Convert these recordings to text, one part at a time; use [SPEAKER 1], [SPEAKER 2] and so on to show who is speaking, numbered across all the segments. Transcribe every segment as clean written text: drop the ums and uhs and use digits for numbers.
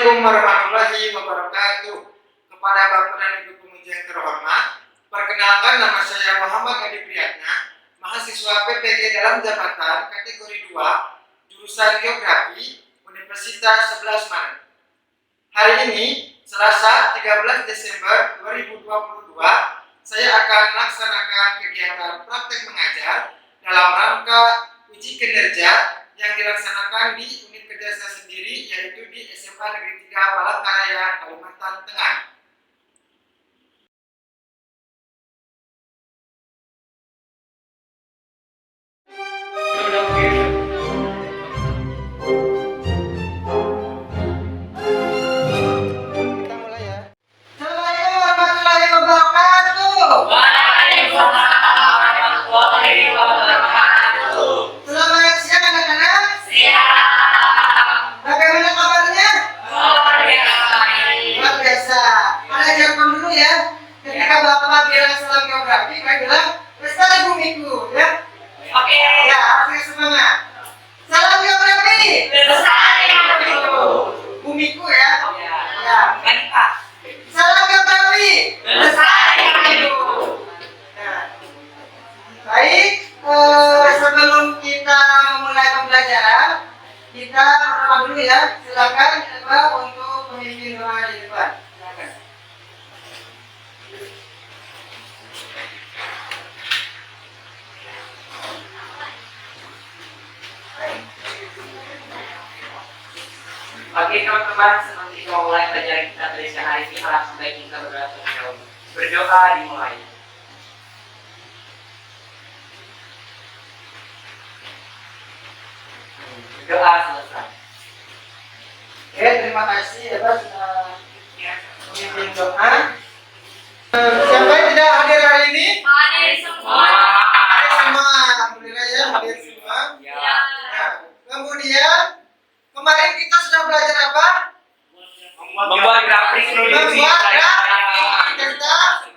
[SPEAKER 1] Assalamualaikum warahmatullahi wabarakatuh. Kepada Bapak dan Ibu penguji yang terhormat, perkenalkan nama saya Muhammad Adi Priyatna, mahasiswa PPG dalam jabatan kategori 2, jurusan Geografi, Universitas 11 Maret. Hari ini, Selasa 13 Desember 2022, saya akan melaksanakan kegiatan praktek mengajar dalam rangka uji kinerja yang dilaksanakan di unit kerja saya sendiri, yaitu di SMA Negeri 3 Palangkaraya, Kalimantan Tengah. Kita mulai ya. Assalamualaikum warahmatullahi wabarakatuh.
[SPEAKER 2] Waalaikumsalam warahmatullahi wabarakatuh.
[SPEAKER 1] Selamat siang anak-anak.
[SPEAKER 2] Siap.
[SPEAKER 1] Bagaimana kabarnya?
[SPEAKER 2] Luar biasa.
[SPEAKER 1] Luar biasa. Ada jawaban dulu ya. Ketika Bapak bilang salam geografi, saya bilang Lestari Bumiku ya.
[SPEAKER 2] Oke.
[SPEAKER 1] Ya, harus semangat. Salam geografi.
[SPEAKER 2] Lestari Bumiku.
[SPEAKER 1] Bumiku ya. Ya.
[SPEAKER 2] Ganti Pak.
[SPEAKER 1] Salam geografi.
[SPEAKER 2] Lestari Bumiku.
[SPEAKER 1] Nah, baik. Sebelum kita memulai pembelajaran, kita pertama dulu ya. Silakan Bapak untuk memimpin doa di depan. Silakan.
[SPEAKER 2] Oke teman-teman, sebelum kita mulai pelajaran kita dari hari ini, alangkah baik kita berdoa terlebih dahulu. Berdoa dimulai. Berdoa selesai.
[SPEAKER 1] Oke, terima kasih ya Pak sudah memimpin doa. Siapa yang tidak hadir hari ini?
[SPEAKER 2] Hadir semua.
[SPEAKER 1] Hadir semua, alhamdulillah ya hadir semua.
[SPEAKER 2] Ya.
[SPEAKER 1] Nah, kemudian kemarin kita sudah belajar apa?
[SPEAKER 2] Membuat grafik produksi
[SPEAKER 1] Membuat grafik tentang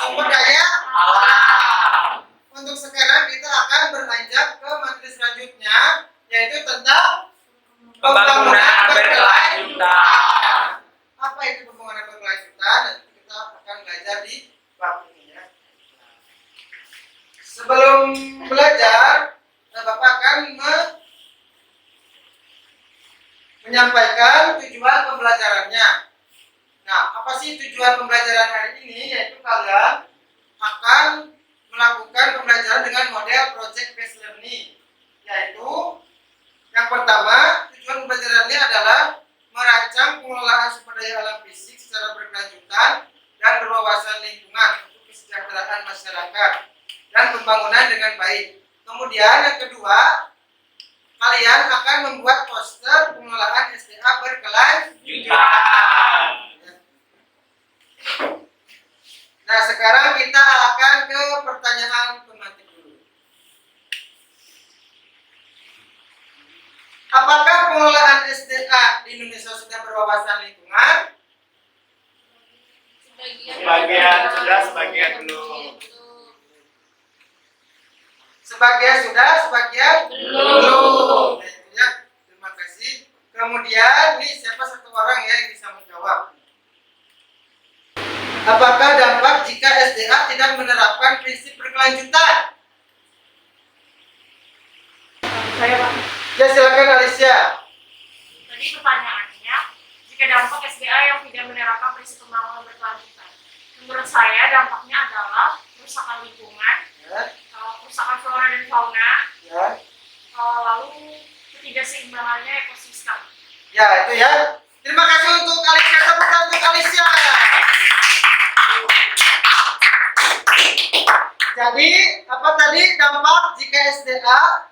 [SPEAKER 1] sumber daya alam. Untuk sekarang kita akan beranjak ke materi selanjutnya, yaitu tentang
[SPEAKER 2] Pembangunan berkelanjutan.
[SPEAKER 1] Apa itu pembangunan berkelanjutan? Dan kita akan belajar di bab ini ya. Sebelum belajar, Bapak akan menyampaikan tujuan pembelajarannya. Nah, apa sih tujuan pembelajaran hari ini? Yaitu kalian akan melakukan pembelajaran dengan model project based learning. Yaitu yang pertama, tujuan pembelajarannya adalah merancang pengelolaan sumber daya alam fisik secara berkelanjutan dan berwawasan lingkungan untuk kesejahteraan masyarakat dan pembangunan dengan baik. Kemudian yang kedua, kalian akan membuat poster pengelolaan SDA berkelanjutan. Nah, sekarang kita akan ke pertanyaan tematik dulu. Apakah pengelolaan SDA di Indonesia sudah berwawasan lingkungan?
[SPEAKER 3] Sebagian sudah, sebagian belum.
[SPEAKER 1] Sebagian sudah, sebagian belum. Nah, itu ya. Terima kasih. Kemudian, nih siapa satu orang ya yang bisa menjawab? Apakah dampak jika SDA tidak menerapkan prinsip berkelanjutan?
[SPEAKER 4] Saya Pak.
[SPEAKER 1] Ya, silakan Alicia.
[SPEAKER 4] Tadi pertanyaannya, jika dampak SDA yang tidak menerapkan prinsip pembangunan berkelanjutan, menurut saya dampaknya adalah kerusakan lingkungan,
[SPEAKER 1] Ya,
[SPEAKER 4] kerusakan flora dan fauna,
[SPEAKER 1] ya.
[SPEAKER 4] lalu ketidakseimbangannya ekosistem.
[SPEAKER 1] Ya, itu ya. Terima kasih untuk Alicia. Tepuk tangan untuk Alicia. Jadi, apa tadi dampak jika SDA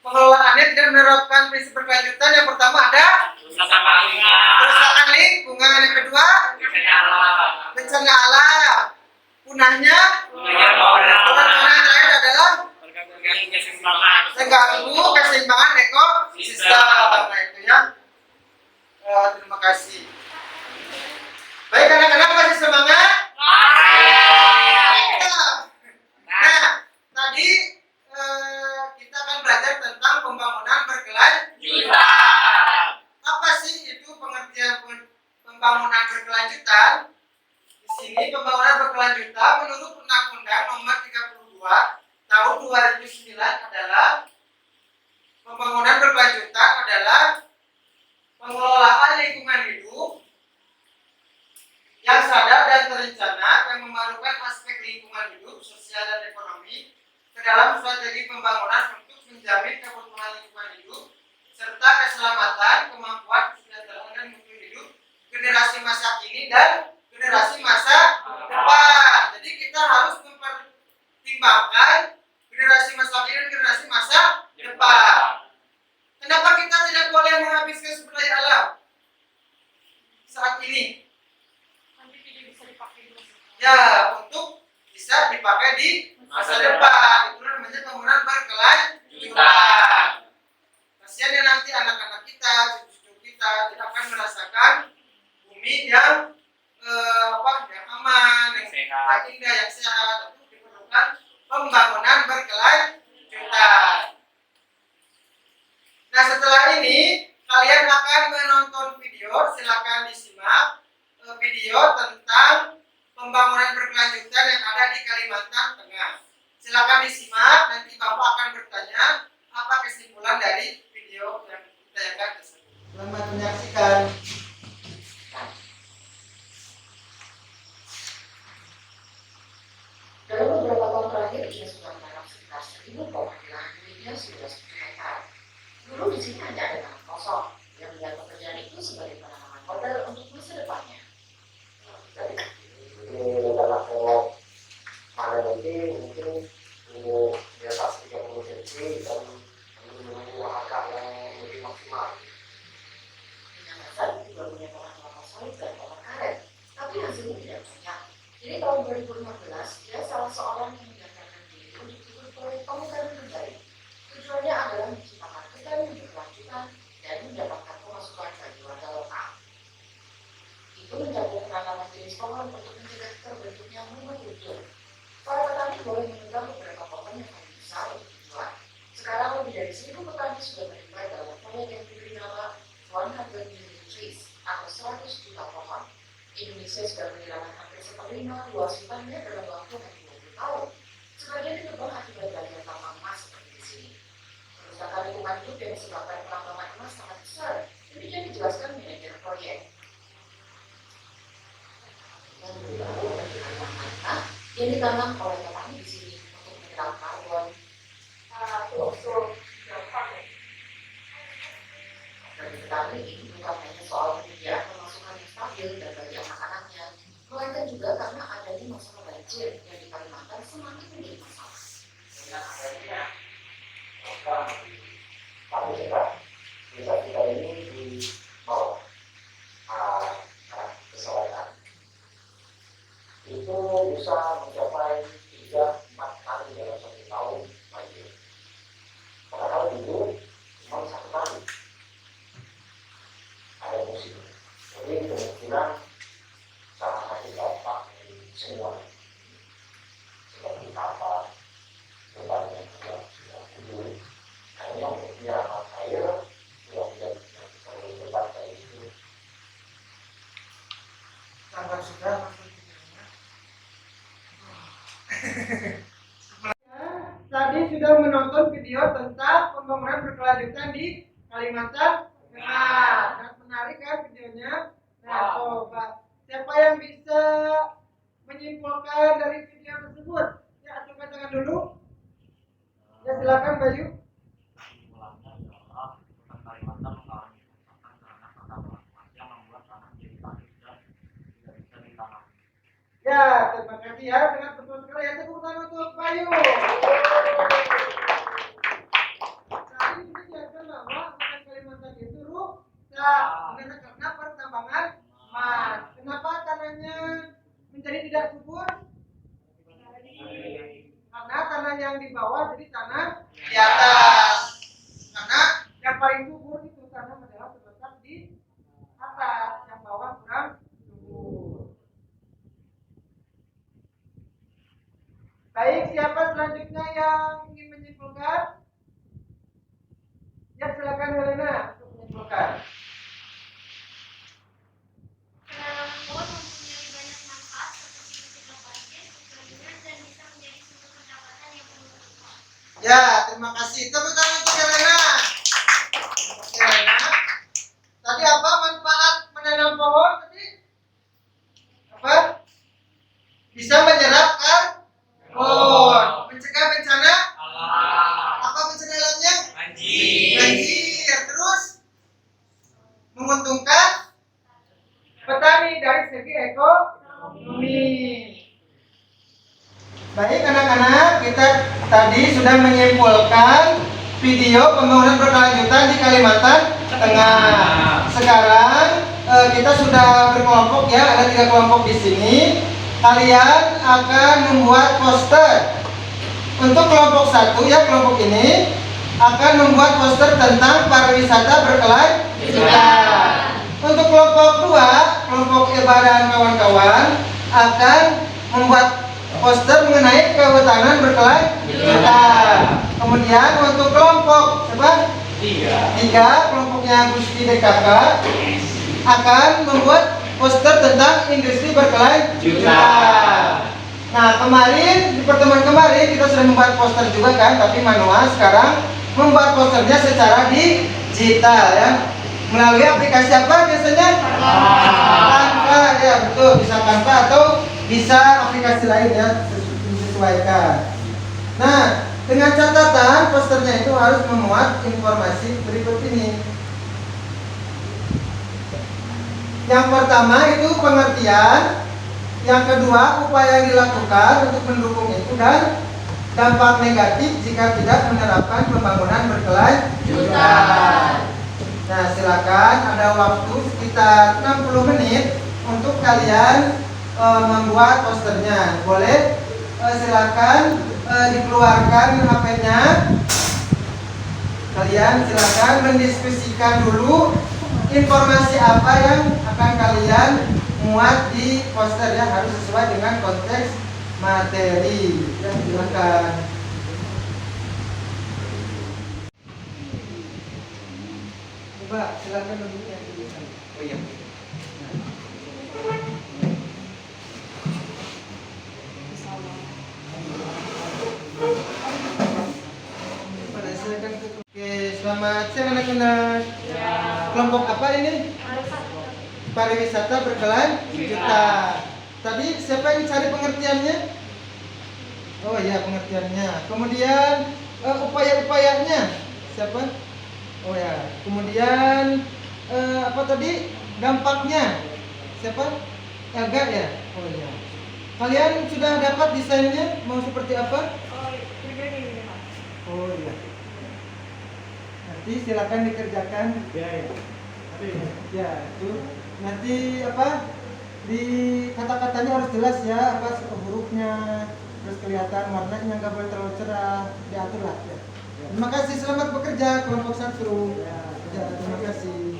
[SPEAKER 1] pengelolaannya tidak menerapkan prinsip berkelanjutan? Yang pertama ada kerusakan lingkungan, yang kedua bencana alam, punahnya fauna yang terakhir adalah mengganggu keseimbangan ekosistem. Nah, itu ya. Terima kasih. Baik anak-anak, masih semangat? Nah, tadi kita akan belajar tentang pembangunan berkelanjutan. Apa sih itu pengertian pembangunan berkelanjutan. Di sini pembangunan berkelanjutan menurut Undang-Undang Nomor 32 Tahun 2009 adalah pembangunan berkelanjutan adalah pengelolaan lingkungan hidup yang sadar dan terencana yang memerlukan aspek lingkungan hidup, sosial dan ekonomi ke dalam strategi pembangunan untuk menjamin kebutuhan lingkungan hidup serta keselamatan, kemampuan, kesejahteraan dan mutu hidup generasi masa kini dan generasi masa depan. Jadi kita harus mempertimbangkan generasi masa kini dan generasi masa depan. Kenapa kita tidak boleh menghabiskan sumber daya alam saat ini?
[SPEAKER 4] Nanti tidak bisa dipakai di masa depan.
[SPEAKER 1] Ya, untuk bisa dipakai di masa depan. Itu namanya pembangunan berkelanjutan. Kasihan ya nanti anak-anak kita, cucu kita tidak akan merasakan bumi yang yang aman, yang
[SPEAKER 3] Sehat.
[SPEAKER 1] indah, yang sehat. Itu diperlukan pembangunan berkelanjutan. Nah, setelah ini kalian akan menonton video. Silakan disimak video tentang pembangunan berkelanjutan yang ada di Kalimantan Tengah. Silakan disimak. Nanti Bapak akan bertanya apa kesimpulan dari video yang ditayangkan tersebut. Selamat menyaksikan.
[SPEAKER 5] Dalam beberapa tahun terakhir, ia sudah menanam sekitar 1.000 pohon di lahan miliknya seluas 7 hektar. Dulu di sini hanya ada tanah kosong, yang melihat pekerjaan itu sebagai penanaman modal untuk masa depannya.
[SPEAKER 6] Dari ini tanah kalau mana nanti mungkin di atas 30 cm dan menunggu angka yang lebih maksimal.
[SPEAKER 5] Dengan dasar juga punya pohon kelapa sawit dan pohon karet, tapi hasilnya tidak banyak. Jadi tahun 2015, dia salah seorang yang mendaftarkan diri untuk ikut proyek pemekaran kembali. Tujuannya adalah menciptakan ketahanan berkelanjutan dan mendapatkan pemasukan bagi warga lokal. Itu mencakup penanaman jenis pohon untuk mencegah terbentuknya monokultur. Para petani boleh menebang beberapa pohon yang paling besar untuk dijual. Sekarang lebih dari 1.000 petani sudah terlibat dalam proyek yang diberi nama 100 Million Trees atau 100 juta pohon. Indonesia sudah kehilangan hampir 1/5 luas hutannya dalam waktu hanya 20 tahun. Sebagian ditebang akibat banjir tambang emas seperti di sini. Kerusakan lingkungan hidup yang disebabkan penambangan emas sangat besar. Demikian dijelaskan manajer proyek. Dan juga bagi tanaman mentah yang ditanam oleh petani di sini untuk menyerap karbon. Bagi petani ini bukan hanya soal penyediaan pemasukan yang stabil dan bagi anak-anaknya, melainkan juga karena adanya masalah banjir yang di Kalimantan semakin menjadi masalah.
[SPEAKER 6] Dengan adanya tapi desa kita ini di bawah keselamatan itu bisa mencapai 3-4 kali dalam 1 tahun banjir. Padahal dulu cuma 1 kali ada musim. Jadi kemungkinan sangat terdampak semua seperti apa berbagai sudah dulu hanya untuk menyerap air yang tidak perlu berbagai itu.
[SPEAKER 1] Tambah sudah masuk videonya. Tadi sudah menonton video tentang pembangunan berkelanjutan di Kalimantan Tengah. Sangat menarik kan videonya? Nah, coba siapa yang bisa menyimpulkan dari video tersebut? Ya, acungkan tangan dulu. Ya, silakan Bayu.
[SPEAKER 3] Kesimpulannya adalah Kota Kalimantan mengalami kerusakan karena tata ruang yang membuat tanah menjadi tandus dan tidak bisa ditanam.
[SPEAKER 1] Ya, terima kasih ya. Dengan betul sekali ya, tepuk tangan untuk Bayu. Tadi dijelaskan bahwa hutan Kalimantan itu rusak karena pertambangan emas. Kenapa tanahnya menjadi tidak subur? Karena tanah yang di bawah jadi tanah di atas. Karena yang paling subur itu tanah adalah terletak di atas, yang bawah kurang subur. Baik, siapa selanjutnya yang ingin menyimpulkan? Ya, silakan Helena untuk menyimpulkan. Ya, terima kasih. Tepuk tangan untuk Helena. Helena. Tadi apa manfaat menanam pohon tadi? Apa? Bisa menyerap karbon, mencegah bencana. Apa bencana alamnya? Banjir. Terus menguntungkan petani dari segi ekonomi. Baik anak-anak, kita tadi sudah menyimpulkan video pembangunan berkelanjutan di Kalimantan Tengah. Sekarang kita sudah berkelompok ya, ada 3 kelompok di sini. Kalian akan membuat poster. Untuk kelompok 1 ya, kelompok ini akan membuat poster tentang pariwisata berkelanjutan. Untuk kelompok 2, kelompok Eba dan kawan-kawan akan membuat poster mengenai kehutanan berkelanjutan. Kemudian untuk kelompok apa? 3, kelompoknya Gusti DKK akan membuat poster tentang industri berkelanjutan. Nah, kemarin di pertemuan kemarin kita sudah membuat poster juga kan, tapi manual. Sekarang membuat posternya secara digital ya. Melalui aplikasi apa biasanya? Canva ya, betul, bisa Canva atau bisa aplikasi lain ya, disesuaikan. Nah, dengan catatan posternya itu harus memuat informasi berikut ini. Yang pertama itu pengertian, yang kedua upaya yang dilakukan untuk mendukung itu, dan dampak negatif jika tidak menerapkan pembangunan berkelanjutan. Nah, silakan, ada waktu sekitar 60 menit untuk kalian membuat posternya. Boleh silakan dikeluarkan HP-nya. Kalian silakan mendiskusikan dulu informasi apa yang akan kalian muat di poster ya, harus sesuai dengan konteks materi. Ya, silakan. Coba silakan dulu yang tulisan. Oh iya. Oke, selamat siang anak-anak. Kelompok apa ini? Pariwisata berkelanjutan. Tadi siapa yang cari pengertiannya? Oh iya, pengertiannya. Kemudian upaya-upayanya siapa? Oh ya. Kemudian apa tadi? Dampaknya siapa? Elga ya. Oh iya. Kalian sudah dapat desainnya? Mau seperti apa? Oh iya. Nanti silakan dikerjakan. Ya, itu. Nanti apa? Di kata-katanya harus jelas ya, apa hurufnya, terus kelihatan warnanya, nggak boleh terlalu cerah, diatur lah ya. Terima kasih, selamat bekerja kelompok 1. Ya, terima kasih.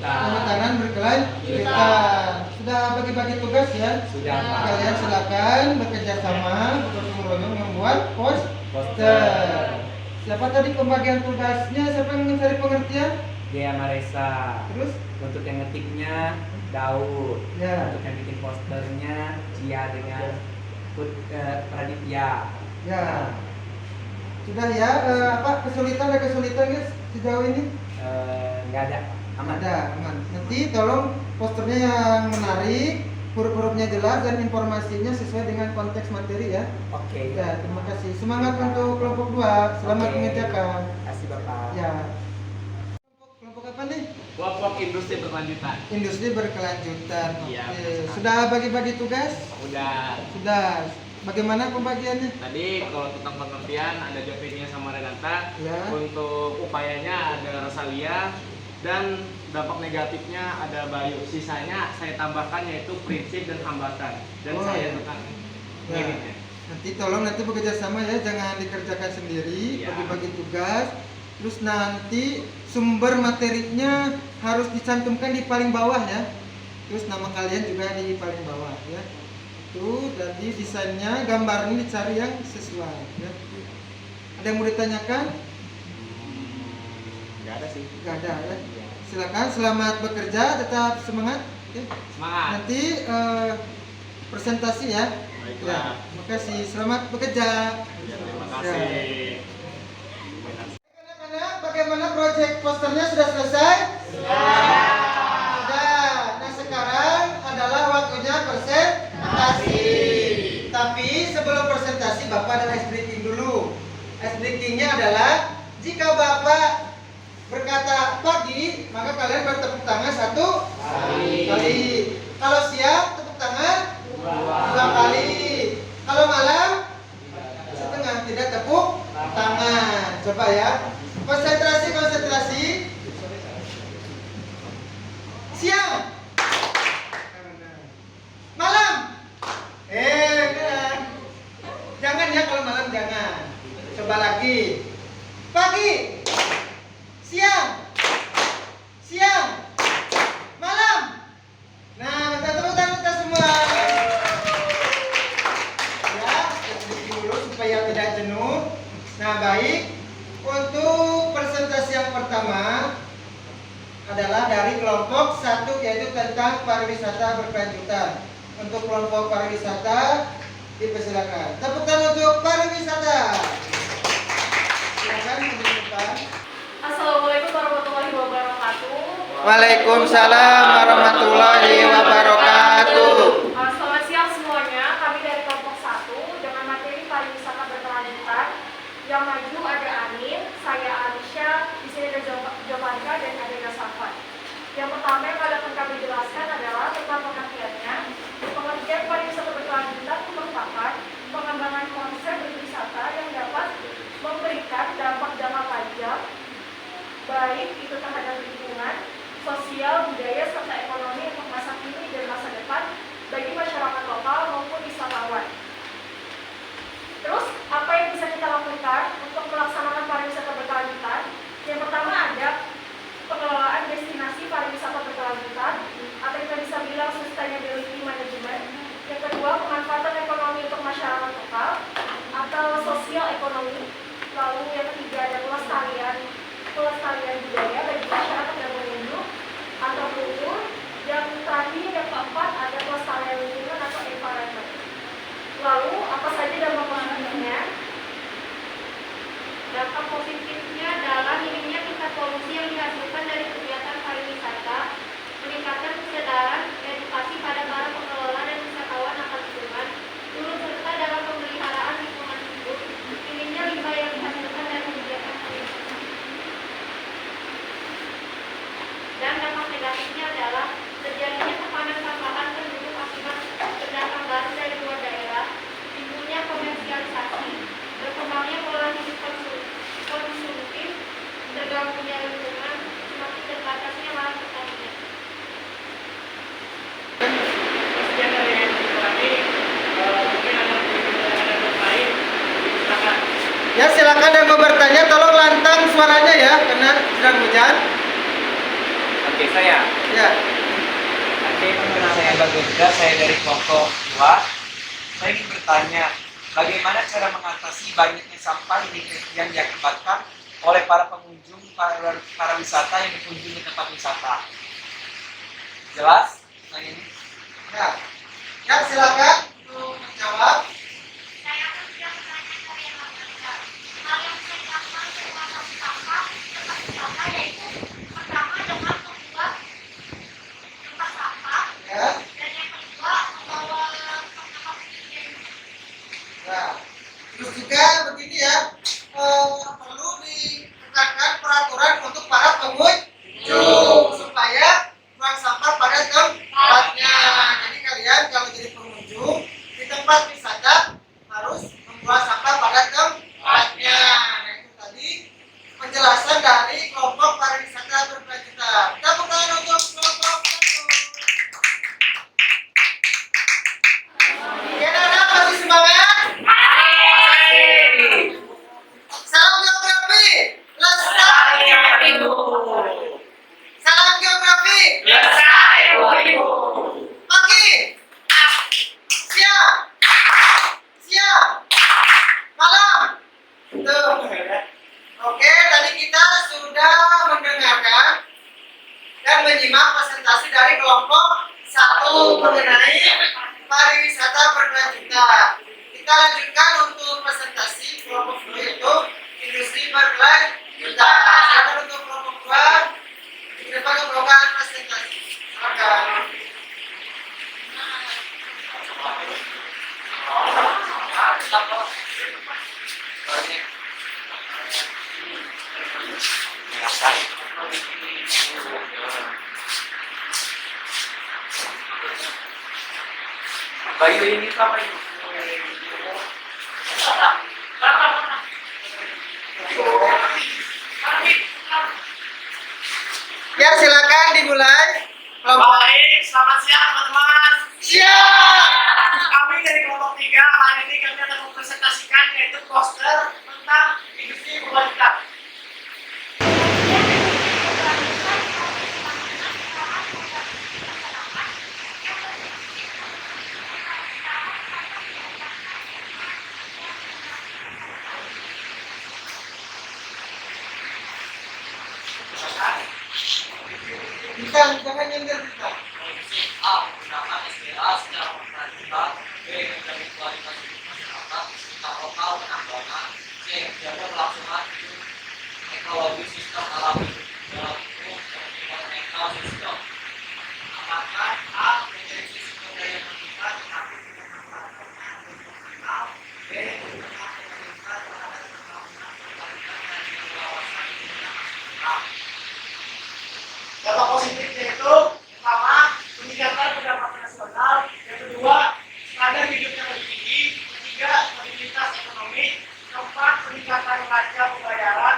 [SPEAKER 1] Pemekaran berkelanjutan. Sudah bagi-bagi tugas ya? Sudah. Kalian silakan bekerja sama, bergotong royong membuat poster. Siapa tadi pembagian tugasnya? Siapa yang mencari pengertian?
[SPEAKER 2] Dia Maresa.
[SPEAKER 1] Terus
[SPEAKER 2] Untuk yang ngetiknya Daud.
[SPEAKER 1] ya,
[SPEAKER 2] Untuk yang bikin posternya Cia dengan Raditya.
[SPEAKER 1] ya. Sudah ya, apa kesulitan, ada kesulitan guys sejauh ini?
[SPEAKER 2] Nggak ada. Aman.
[SPEAKER 1] Ada, aman. Nanti tolong posternya yang menarik, huruf-hurufnya jelas dan informasinya sesuai dengan konteks materi ya.
[SPEAKER 2] Oke.
[SPEAKER 1] Ya, terima kasih. Semangat untuk kelompok 2. Selamat
[SPEAKER 2] Oke.
[SPEAKER 1] mengerjakan.
[SPEAKER 2] Terima kasih Bapak.
[SPEAKER 1] Ya. Kelompok apa nih?
[SPEAKER 3] Kelompok industri berkelanjutan.
[SPEAKER 1] Industri berkelanjutan.
[SPEAKER 3] Iya,
[SPEAKER 1] Oke.
[SPEAKER 3] betul sekali.
[SPEAKER 1] Sudah bagi-bagi tugas?
[SPEAKER 3] Udah.
[SPEAKER 1] Sudah. Bagaimana pembagiannya?
[SPEAKER 3] Tadi kalau tentang pengertian ada Jovinya sama Renata.
[SPEAKER 1] Ya.
[SPEAKER 3] Untuk upayanya ada Rosalia dan dampak negatifnya ada Bayu. Sisanya saya tambahkan yaitu prinsip dan hambatan. Dan
[SPEAKER 1] Oh,
[SPEAKER 3] saya
[SPEAKER 1] iya.
[SPEAKER 3] tentang
[SPEAKER 1] Ya.
[SPEAKER 3] ini.
[SPEAKER 1] Nanti tolong nanti bekerja sama ya, jangan dikerjakan sendiri,
[SPEAKER 3] Ya.
[SPEAKER 1] bagi-bagi tugas. Terus nanti sumber materinya harus dicantumkan di paling bawah ya. Terus nama kalian juga di paling bawah ya. Itu jadi desainnya, gambarnya dicari yang sesuai ya. Ada yang mau ditanyakan?
[SPEAKER 3] Nggak ada sih.
[SPEAKER 1] Gak ada ya. Silakan, selamat bekerja, tetap semangat. Ya.
[SPEAKER 3] Semangat.
[SPEAKER 1] Nanti presentasi ya. Ya, makasih. Selamat bekerja.
[SPEAKER 3] Terima kasih.
[SPEAKER 1] Anak-anak, bagaimana proyek posternya sudah selesai? Sudah. Nah, sekarang adalah waktunya presentasi. Tapi sebelum presentasi, Bapak ada ice breaking dulu. Ice breakingnya adalah jika Bapak berkata pagi, maka kalian bertepuk tangan 1 kali. Kalau siang, tepuk tangan 2 kali. Kalau malam, setengah, tidak tepuk tangan. Coba ya. Konsentrasi. Siang. Malam. Benar. Jangan ya, kalau malam jangan. Coba lagi. Pagi. Siang. Malam. Nah, minta tepuk tangan kita semua. Ya, sedikit dulu supaya tidak jenuh. Nah, baik. Untuk presentasi yang pertama adalah dari kelompok 1, yaitu tentang pariwisata berkelanjutan. Untuk kelompok pariwisata dipersilakan. Tepuk tangan untuk pariwisata. Silakan menunjukkan.
[SPEAKER 4] Assalamualaikum warahmatullahi wabarakatuh.
[SPEAKER 1] Waalaikumsalam warahmatullahi wabarakatuh.
[SPEAKER 4] Selamat siang semuanya. Kami dari kelompok 1 dengan materi pariwisata berkelanjutan. Yang maju ada Anin, saya Anisha, di sini ada Jovanka dan ada Safan. Yang pertama yang akan kami jelaskan adalah tentang pengertiannya. Pengertian pariwisata berkelanjutan merupakan pengembangan konsep berwisata yang dapat memberikan dampak jangka panjang, baik itu terhadap lingkungan, sosial, budaya, serta ekonomi untuk masa kini dan masa depan bagi masyarakat lokal maupun wisatawan. Terus, apa yang bisa kita lakukan untuk melaksanakan pariwisata berkelanjutan? Yang pertama ada pengelolaan destinasi pariwisata berkelanjutan, atau kita bisa bilang sustainability management. Yang kedua, pemanfaatan ekonomi untuk masyarakat lokal atau sosial ekonomi. Lalu yang ketiga ada pelestarian budaya bagi masyarakat yang pengunjung atau kultur. Yang terakhir yang keempat ada pelestarian lingkungan atau environment. Lalu apa saja dampak positifnya?
[SPEAKER 7] Dampak positifnya adalah minimnya tingkat polusi yang dihasilkan dari kegiatan pariwisata, meningkatkan kesadaran edukasi pada para pengelola dan wisatawan akan lingkungan, turut serta dalam pemeliharaan lingkungan hidup, minimnya limbah yang dihasilkan dari kegiatan pariwisata. Dan dampak negatifnya adalah terjadinya tekanan tambahan penduduk akibat pendatang baru dari luar daerah, timbulnya komersialisasi, berkembangnya pola hidup konsumtif, terganggunya lingkungan, semakin terbatasnya lahan pertanian.
[SPEAKER 3] Sekian dari kami. Mungkin ada yang lain. Silakan.
[SPEAKER 1] Ya, silakan yang mau bertanya tolong lantang suaranya ya, karena sedang hujan.
[SPEAKER 2] Oke, saya.
[SPEAKER 1] Ya.
[SPEAKER 2] Oke, perkenalkan saya Bagenda, saya dari kelompok 2. Saya ingin bertanya, bagaimana cara mengatasi banyaknya sampah yang diakibatkan oleh para pengunjung para wisata yang berkunjung ke tempat wisata? Jelas? Nah ini.
[SPEAKER 1] Ya, silakan untuk menjawab.
[SPEAKER 7] Saya akan tidak bertanya dari yang berbeda. Hal yang bisa dilakukan untuk mengatasi sampah tempat wisata yaitu pertama dengan membuat tempat sampah
[SPEAKER 1] Ya.
[SPEAKER 7] dan yang kedua membawa pengapas higiene.
[SPEAKER 1] Nah, terus juga begini ya, perlu ditekankan peraturan untuk para pengunjung supaya buang sampah pada tempatnya. Jadi kalian kalau jadi pengunjung di tempat wisata harus membuang sampah pada tempatnya. Nah, itu tadi penjelasan dari kelompok pariwisata berkelanjutan. Tepuk tangan untuk kelompok 1. Oke, anak masih semangat? Salam geografi. Lestari. Salam geografi. Pagi. Siang. Malam. Tuh. Oke, tadi kita sudah mendengarkan dan menyimak presentasi dari kelompok 1 mengenai pariwisata berkelanjutan. Kita lanjutkan untuk presentasi kelompok 2 yaitu industri berkelanjutan. Silakan untuk kelompok 2 di depan membawakan presentasi. Silakan.
[SPEAKER 2] Bayu ini sama ini.
[SPEAKER 1] Ya, silakan dimulai.
[SPEAKER 3] Baik, selamat siang teman-teman.
[SPEAKER 1] Siap.
[SPEAKER 3] Kami dari kelompok 3 hari ini kami akan mempresentasikan yaitu poster tentang industri berkelanjutan.
[SPEAKER 1] Jangan nyindir kita.
[SPEAKER 2] A. Menggunakan SDA secara berkelanjutan. B. Menjamin kualitas hidup masyarakat sekitar lokal penambangan. C. Menjaga kelangsungan ekologi sistem alami dalam hukum dan ekosistem. Apakah A. Menjadi sumber daya meningkat tetapi tidak memanfaatkan fungsional. B. Menggunakan pemerintah terhadap pembangunan perbaikan dan pengawasan lingkungan nasional.
[SPEAKER 3] Dampak positifnya itu pertama meningkatkan pendapatan nasional, yang kedua standar hidup yang lebih tinggi, ketiga stabilitas ekonomi, keempat peningkatan neraca pembayaran,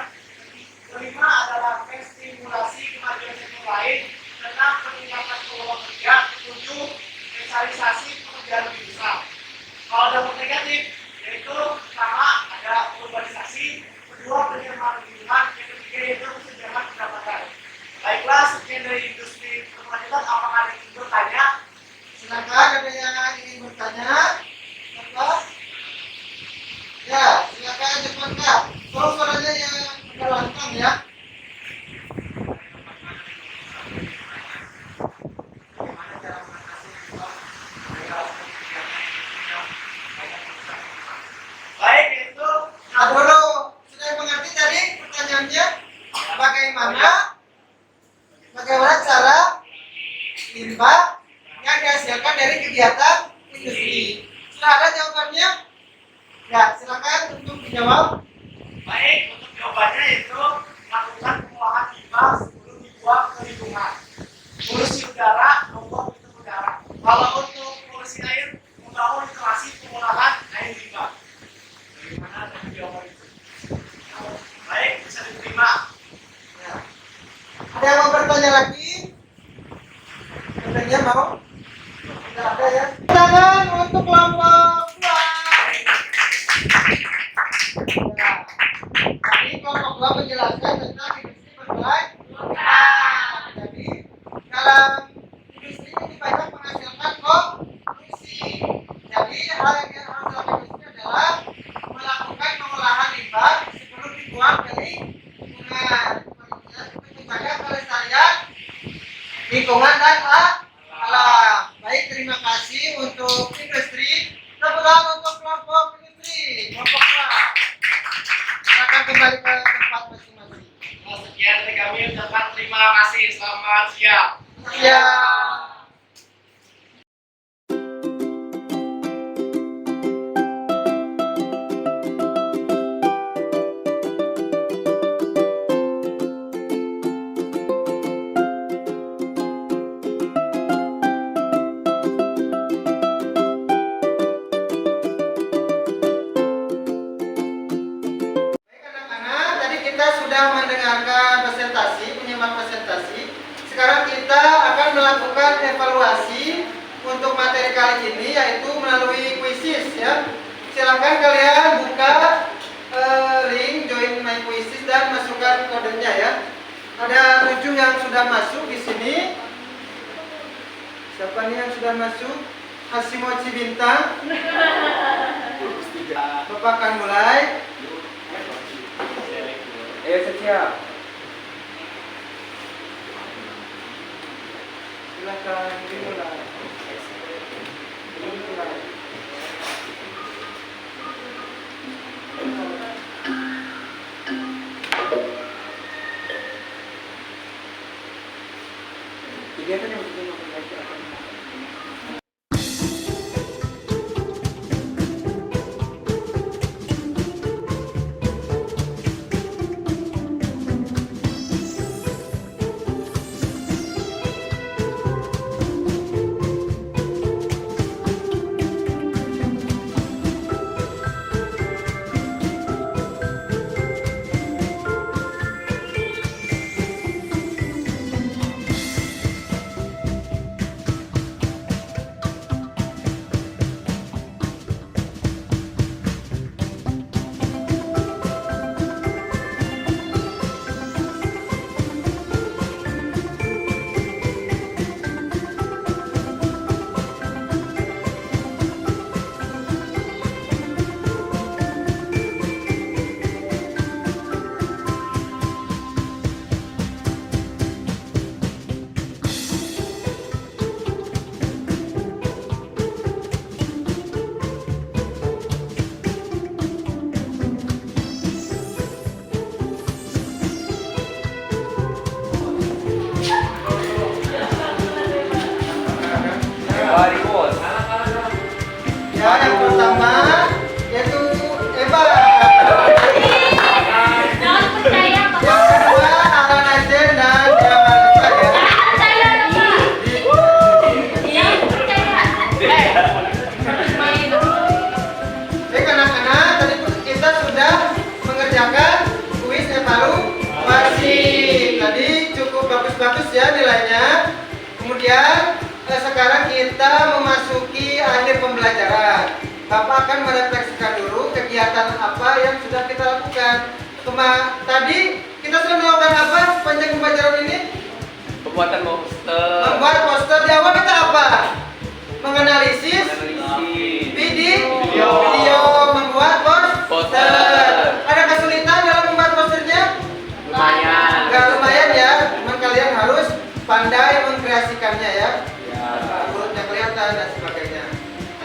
[SPEAKER 3] kelima adalah stimulasi kemajuan sektor lain, keenam peningkatan peluang kerja, ketujuh spesialisasi pekerjaan lebih besar. Kalau dampak negatif yaitu pertama ada urbanisasi, kedua penyerapan lingkungan, yang ketiga yaitu kesenjangan pendapatan. Baiklah, sekian dari industri berkelanjutan. Apakah ada yang ingin bertanya?
[SPEAKER 1] Silakan, ada yang ingin bertanya? Apa? Ya, silakan cepat Kak. Tolong suaranya yang agak lantang ya.
[SPEAKER 3] Baik, itu
[SPEAKER 1] Nah, dulu sudah mengerti tadi pertanyaannya? Bagaimana cara limbah yang dihasilkan dari kegiatan industri? Sudah ada jawabannya? Ya, silakan untuk dijawab.
[SPEAKER 3] baik untuk jawabannya itu melakukan pengolahan limbah sebelum dibuang ke lingkungan. Polusi udara, membuang pintu udara. Kalau untuk polusi air, membangun instalasi pengolahan air limbah. Bagaimana dengan jawaban itu? Baik, bisa diterima.
[SPEAKER 1] Ya. Ada yang mau bertanya lagi? Bertanya mau? Tidak ada ya? Tangan untuk kelompok 2. Ya. Tadi kelompok 2 menjelaskan tentang industri berkelanjutan. Jadi dalam industri ini banyak menghasilkan produksi. Jadi hal yang harus dilakukan industri adalah melakukan pengolahan limbah sebelum dibuang ke lingkungan. Menjaga kelestarian lingkungan dan alam. Baik, terima kasih untuk industri. Tepuk tangan untuk kelompok industri. Kelompok 2. Silakan kembali ke tempat masing-masing.
[SPEAKER 3] Nah, sekian dari kami ucapkan terima kasih. Selamat siang.
[SPEAKER 1] Siap. Sudah mendengarkan presentasi, menyimak presentasi. Sekarang kita akan melakukan evaluasi untuk materi kali ini, yaitu melalui quizzes ya. Silakan kalian buka link join my quizzes dan masukkan kodenya ya. Ada 7 yang sudah masuk di sini. Siapa nih yang sudah masuk? Hasimochi Bintang. Bapak akan mulai.
[SPEAKER 2] Ayo siap.
[SPEAKER 1] Silakan dimulai.
[SPEAKER 2] Warriors.
[SPEAKER 1] Ya, yang pertama yaitu Eva.
[SPEAKER 7] Jangan percaya, Pak.
[SPEAKER 1] Yang kedua Alan Ajen dan Jamal Lupa ya.
[SPEAKER 7] Percaya dong, Pak. Jangan percaya.
[SPEAKER 1] Baik anak-anak, tadi kita sudah mengerjakan kuis evaluasi. Tadi cukup bagus-bagus ya nilainya. Kemudian sekarang kita memasuki akhir pembelajaran. Bapak akan merefleksikan dulu kegiatan apa yang sudah kita lakukan. Tadi kita sudah melakukan apa sepanjang pembelajaran ini?
[SPEAKER 2] Pembuatan poster.
[SPEAKER 1] Membuat poster. Di awal kita apa? Menganalisis video, membuat poster. Ada kesulitan dalam membuat posternya?
[SPEAKER 2] Lumayan.
[SPEAKER 1] Enggak lumayan ya, cuman kalian harus pandai mengkreasikannya ya. Urutnya kelihatan dan sebagainya.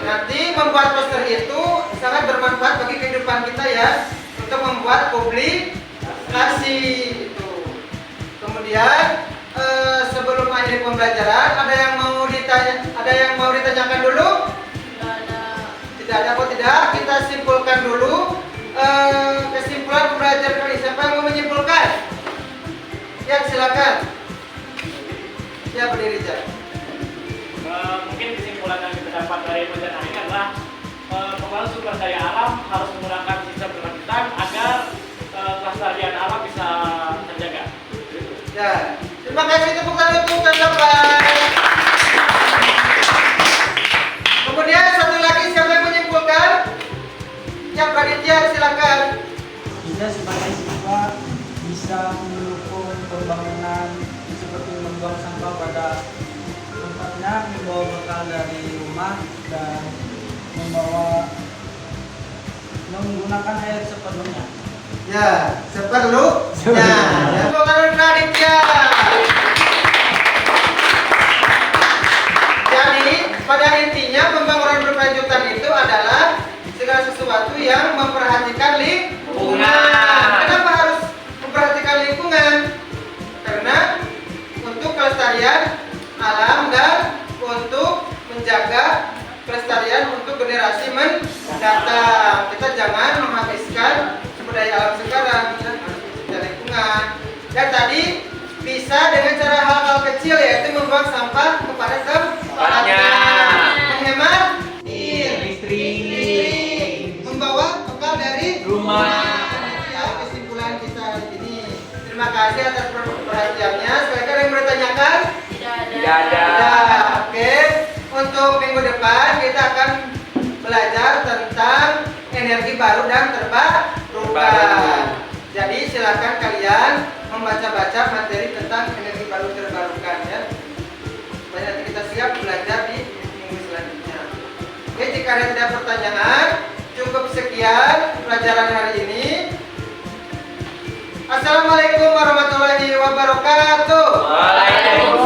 [SPEAKER 1] Nanti membuat poster itu sangat bermanfaat bagi kehidupan kita ya, untuk membuat publikasi itu. Kemudian sebelum akhir pembelajaran ada yang mau ditanyakan dulu? Tidak ada kok tidak. Kita simpulkan dulu kesimpulan pembelajaran kali. Siapa yang mau menyimpulkan? Ya silakan. Ya berdiri Jan.
[SPEAKER 3] Mungkin kesimpulan yang kita dapat dari pelajaran ini adalah pembangunan sumber daya alam harus menggunakan sistem berkelanjutan agar kelestarian alam bisa terjaga.
[SPEAKER 1] Ya, terima kasih tepuk tangan untuk Bapak. Kemudian satu lagi siapa yang menyimpulkan? Ya Pak Ditya silakan.
[SPEAKER 8] Kita sebagai siswa bisa mendukung pembangunan seperti membuang sampah pada tempatnya, membawa bekal dari rumah dan menggunakan air sepenuhnya.
[SPEAKER 1] Ya, seperlunya. Ya, tepuk tangan Pak Ditya. Jadi pada intinya pembangunan berkelanjutan itu adalah segala sesuatu yang memperhatikan lingkungan. Kenapa harus memperhatikan lingkungan? Karena untuk kelestarian alam dan untuk menjaga kelestarian untuk generasi mendatang. Kita jangan menghabiskan sumber daya alam sekarang, ya, harus menjaga lingkungan. Dan tadi bisa dengan cara hal-hal kecil yaitu membuang sampah kepada tempatnya, menghemat listrik, membawa bekal dari rumah. Ya, kesimpulan kita di sini. Terima kasih atas perhatiannya. Sekali lagi ada yang bertanyakan?
[SPEAKER 2] Tidak ada.
[SPEAKER 1] Oke. Untuk minggu depan kita akan belajar tentang energi baru dan terbarukan. Jadi silakan kalian membaca-baca materi tentang energi baru terbarukan ya. Supaya nanti kita siap belajar di minggu selanjutnya. Oke, jika ada tidak pertanyaan, cukup sekian pelajaran hari ini. Assalamualaikum warahmatullahi wabarakatuh.
[SPEAKER 2] Waalaikumsalam.